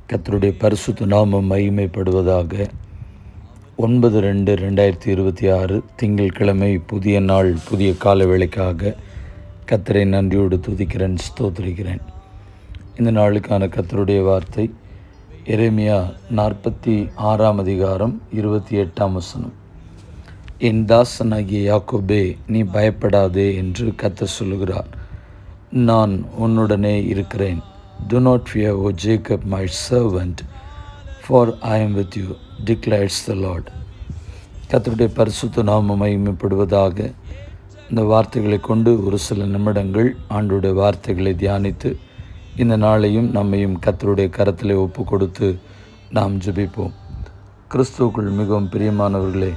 கர்த்தருடைய பரிசுத்த நாமம் மகிமைப்படுவதாக. 9/2/2026 திங்கட்கிழமை, புதிய நாள், புதிய கால வேளைக்காக கர்த்தரை நன்றியோடு துதிக்கிறேன், ஸ்தோத்திரிக்கிறேன். இந்த நாளுக்கான கர்த்தருடைய வார்த்தை எரேமியா 46 28 என் தாசனாகிய யாக்கோபே, நீ பயப்படாதே என்று கர்த்தர் சொல்லுகிறார். நான் உன்னுடனே இருக்கிறேன். Do not fear, O Jacob, my servant, for I am with you, declares the Lord. கர்த்தருடைய பரிசுத்த நாமம் மகிமைப்படுவதாக. இந்த வார்த்தைகளை கொண்டு ஒரு சில நிமிடங்கள் ஆண்டவருடைய வார்த்தைகளை தியானித்து இந்த நாளையும் நம்மையும் கர்த்தருடைய கரத்திலே ஒப்பு கொடுத்து நாம் ஜெபிப்போம். கிறிஸ்துவுக்குள் மிகவும் பிரியமானவர்களே,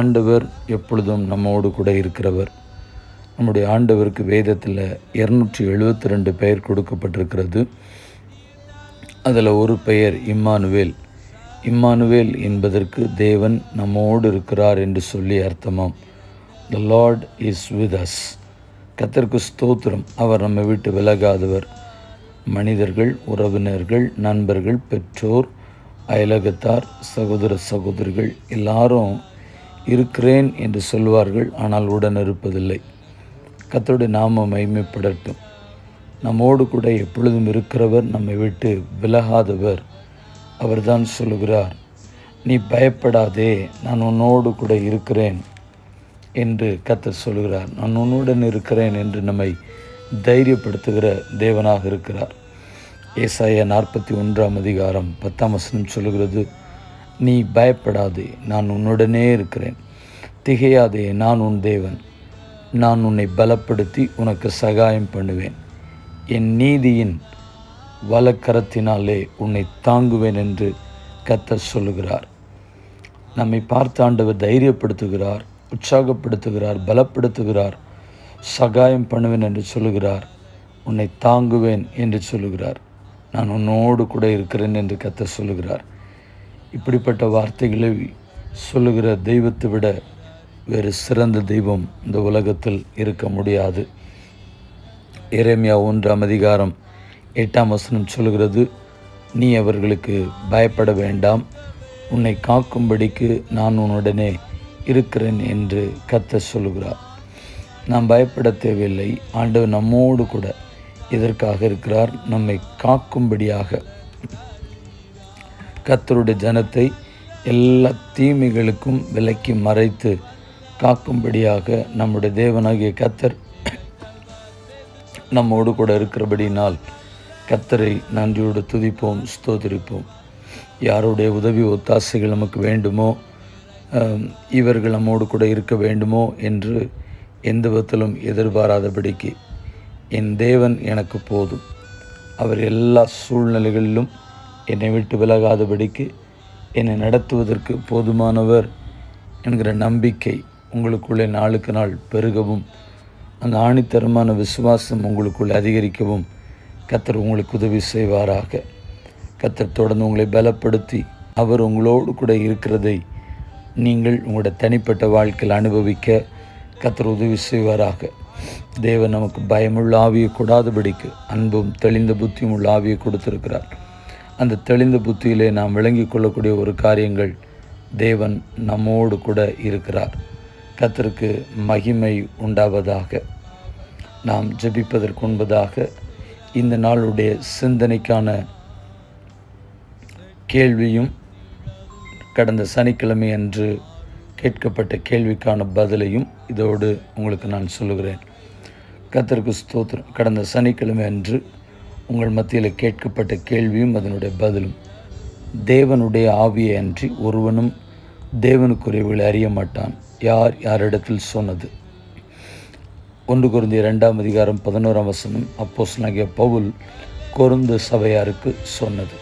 ஆண்டவர் எப்பொழுதும் நம்மோடு கூட இருக்கிறவர். நம்முடைய ஆண்டவருக்கு வேதத்தில் 272 பெயர் கொடுக்கப்பட்டிருக்கிறது. அதில் ஒரு பெயர் இம்மானுவேல். இம்மானுவேல் என்பதற்கு தேவன் நம்மோடு இருக்கிறார் என்று சொல்லி அர்த்தமாம். The Lord is with us. கர்த்தருக்கு ஸ்தோத்திரம். அவர் நம்மை விட்டு விலகாதவர். மனிதர்கள், உறவினர்கள், நண்பர்கள், பெற்றோர், அயலகத்தார், சகோதர சகோதரிகள் எல்லாரும் இருக்கிறேன் என்று சொல்வார்கள், ஆனால் உடன் இருப்பதில்லை. கர்த்தருடைய நாமம் மகிமைப்படட்டும். நம்மோடு கூட எப்பொழுதும் இருக்கிறவர், நம்மை விட்டு விலகாதவர். அவர்தான் சொல்லுகிறார், நீ பயப்படாதே, நான் உன்னோடு கூட இருக்கிறேன் என்று கர்த்தர் சொல்லுகிறார். நான் உன்னுடன் இருக்கிறேன் என்று நம்மை தைரியப்படுத்துகிற தேவனாக இருக்கிறார். ஏசாயா 41 10 சொல்லுகிறது, நீ பயப்படாதே, நான் உன்னுடனே இருக்கிறேன். திகையாதே, நான் உன் தேவன். நான் உன்னை பலப்படுத்தி உனக்கு சகாயம் பண்ணுவேன். என் நீதியின் வலக்கரத்தினாலே உன்னை தாங்குவேன் என்று கர்த்தர் சொல்லுகிறார். நம்மை பார்த்து ஆண்டவர் தைரியப்படுத்துகிறார், உற்சாகப்படுத்துகிறார், பலப்படுத்துகிறார். சகாயம் பண்ணுவேன் என்று சொல்லுகிறார். உன்னை தாங்குவேன் என்று சொல்லுகிறார். நான் உன்னோடு கூட இருக்கிறேன் என்று கர்த்தர் சொல்லுகிறார். இப்படிப்பட்ட வார்த்தைகளை சொல்லுகிற தெய்வத்தை விட வேறு சிறந்த தெய்வம் இந்த உலகத்தில் இருக்க முடியாது. எரேமியா 1 சொல்லுகிறது, நீ அவர்களுக்கு பயப்பட வேண்டாம், உன்னை காக்கும்படிக்கு நான் உன்னுடனே இருக்கிறேன் என்று கர்த்தர் சொல்லுகிறார். நாம் பயப்பட தேவையில்லை. ஆண்டவர் நம்மோடு கூட இதற்காக இருக்கிறார், நம்மை காக்கும்படியாக. கர்த்தருடைய ஜனத்தை எல்லா தீமைகளுக்கும் விலக்கி மறைத்து காக்கும்படியாக நம்முடைய தேவனாகிய கர்த்தர் நம்மோடு கூட இருக்கிறபடினால் கர்த்தரை நன்றியோடு துதிப்போம், ஸ்தோத்திரிப்போம். யாருடைய உதவி ஒத்தாசைகள் நமக்கு வேண்டுமோ, இவர்கள் நம்மோடு கூட இருக்க வேண்டுமோ என்று எந்த விதத்திலும் எதிர்பாராதபடிக்கு என் தேவன் எனக்கு போதும், அவர் எல்லா சூழ்நிலைகளிலும் என்னை விட்டு விலகாதபடிக்கு என்னை நடத்துவதற்கு போதுமானவர் என்கிற நம்பிக்கை உங்களுக்குள்ளே நாளுக்கு நாள் பெருகவும், அந்த ஆணித்தரமான விசுவாசம் உங்களுக்குள்ளே அதிகரிக்கவும் கர்த்தர் உங்களுக்கு உதவி செய்வாராக. கர்த்தர் தொடர்ந்து உங்களை பலப்படுத்தி அவர் உங்களோடு கூட இருக்கிறதை நீங்கள் உங்களுடைய தனிப்பட்ட வாழ்க்கையில் அனுபவிக்க கர்த்தர் உதவி செய்வாராக. தேவன் நமக்கு பயமுள்ள ஆவியை கூடாதபடிக்கு அன்பும் தெளிந்த புத்தியும் உள்ள ஆவியை கொடுத்திருக்கிறார். அந்த தெளிந்த புத்தியிலே நாம் விளங்கி கொள்ளக்கூடிய ஒரு காரியங்கள், தேவன் நம்மோடு கூட இருக்கிறார். கர்த்தருக்கு மகிமை உண்டாவதாக. நாம் ஜெபிப்பதற்கு முன்பதாக இந்த நாளுடைய சிந்தனைக்கான கேள்வியும் கடந்த சனிக்கிழமை அன்று கேட்கப்பட்ட கேள்விக்கான பதிலையும் இதோடு உங்களுக்கு நான் சொல்லுகிறேன். கர்த்தருக்கு ஸ்தோத்திரம். கடந்த சனிக்கிழமை அன்று உங்கள் மத்தியில் கேட்கப்பட்ட கேள்வியும் அதனுடைய பதிலும், தேவனுடைய ஆவியை அன்றி ஒருவனும் தேவனுக்குரியவர்களை அறிய மாட்டான், யார் யாரிடத்தில் சொன்னது? 1 கொரிந்தியர் 2 அப்போஸ்தலனாகிய பவுல் கொரிந்து சபையாருக்கு சொன்னது.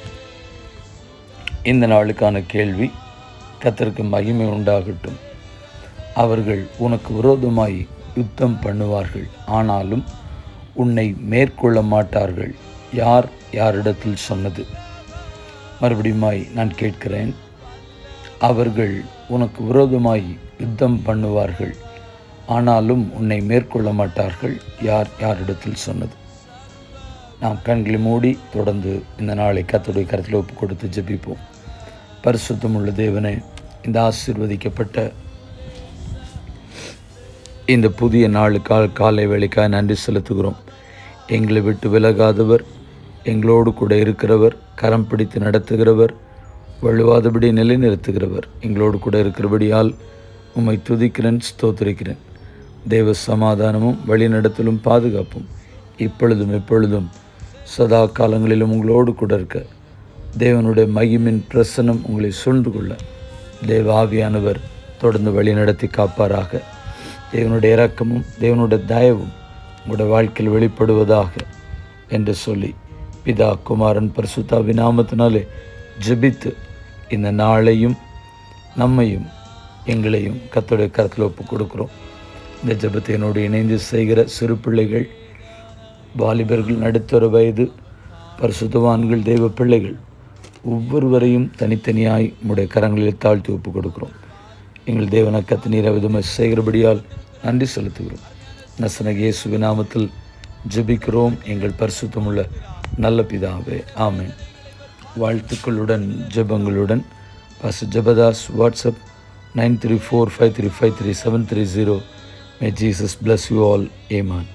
இந்த நாளுக்கான கேள்வி, கர்த்தருக்கு மகிமை உண்டாகட்டும். அவர்கள் உனக்கு விரோதமாய் யுத்தம் பண்ணுவார்கள், ஆனாலும் உன்னை மேற்கொள்ள மாட்டார்கள், யார் யாரிடத்தில் சொன்னது? மறுபடியுமாய் நான் கேட்கிறேன், அவர்கள் உனக்கு விரோதமாய் யுத்தம் பண்ணுவார்கள், ஆனாலும் உன்னை மேற்கொள்ள மாட்டார்கள், யார் யாரிடத்தில் சொன்னது? நாம் கண்களை மூடி தொடர்ந்து இந்த நாளை கர்த்தருடைய கருத்தில் ஒப்பு கொடுத்து ஜெபிப்போம். பரிசுத்தமுள்ள தேவனே, இந்த ஆசீர்வதிக்கப்பட்ட இந்த புதிய நாளுக்கால் காலை வேளைக்காக நன்றி செலுத்துகிறோம். எங்களை விட்டு விலகாதவர், எங்களோடு கூட இருக்கிறவர், கரம் பிடித்து நடத்துகிறவர், வழுவாதபடி நிலைநிறுத்துகிறவர், எங்களோடு கூட இருக்கிறபடியால் உம்மை துதிக்கிறேன், ஸ்தோத்திரிக்கிறேன். தேவ சமாதானமும் வழிநடத்தலும் பாதுகாப்பும் இப்பொழுதும் எப்பொழுதும் சதா காலங்களிலும் உங்களோடு கூட இருக்க, தேவனுடைய மகிமின் பிரசன்னம் உங்களை சூழ்ந்து கொள்ள தேவ ஆவியானவர் தொடர்ந்து வழி நடத்தி காப்பாராக. தேவனுடைய இரக்கமும் தேவனுடைய தயவும் உங்களுடைய வாழ்க்கையில் வெளிப்படுவதாக என்று சொல்லி பிதா குமாரன் பரிசுத்த நாமத்தினாலே ஜெபித்து இந்த நாளையும் நம்மையும் எங்களையும் கர்த்தருடைய கரத்தில் ஒப்பு கொடுக்கிறோம். இந்த ஜெபத்தை என்னோடு இணைந்து செய்கிற சிறு பிள்ளைகள், வாலிபர்கள், நடுத்தர வயது பரிசுத்தவான்கள், தெய்வ பிள்ளைகள் ஒவ்வொருவரையும் தனித்தனியாய் உம்முடைய கரங்களில் தாழ்த்தி ஒப்பு கொடுக்கிறோம். எங்கள் தேவனை கர்த்தர் விதமாக செய்கிறபடியால் நன்றி செலுத்துகிறோம். நசரேயனாகிய இயேசுவின் நாமத்தில் ஜெபிக்கிறோம் எங்கள் பரிசுத்தமுள்ள நல்ல பிதாவே, ஆமென். வாழ்த்துக்களுடன் ஜெபங்களுடன் pastor Jebadas. WhatsApp 9345353730. May Jesus bless you all. Amen.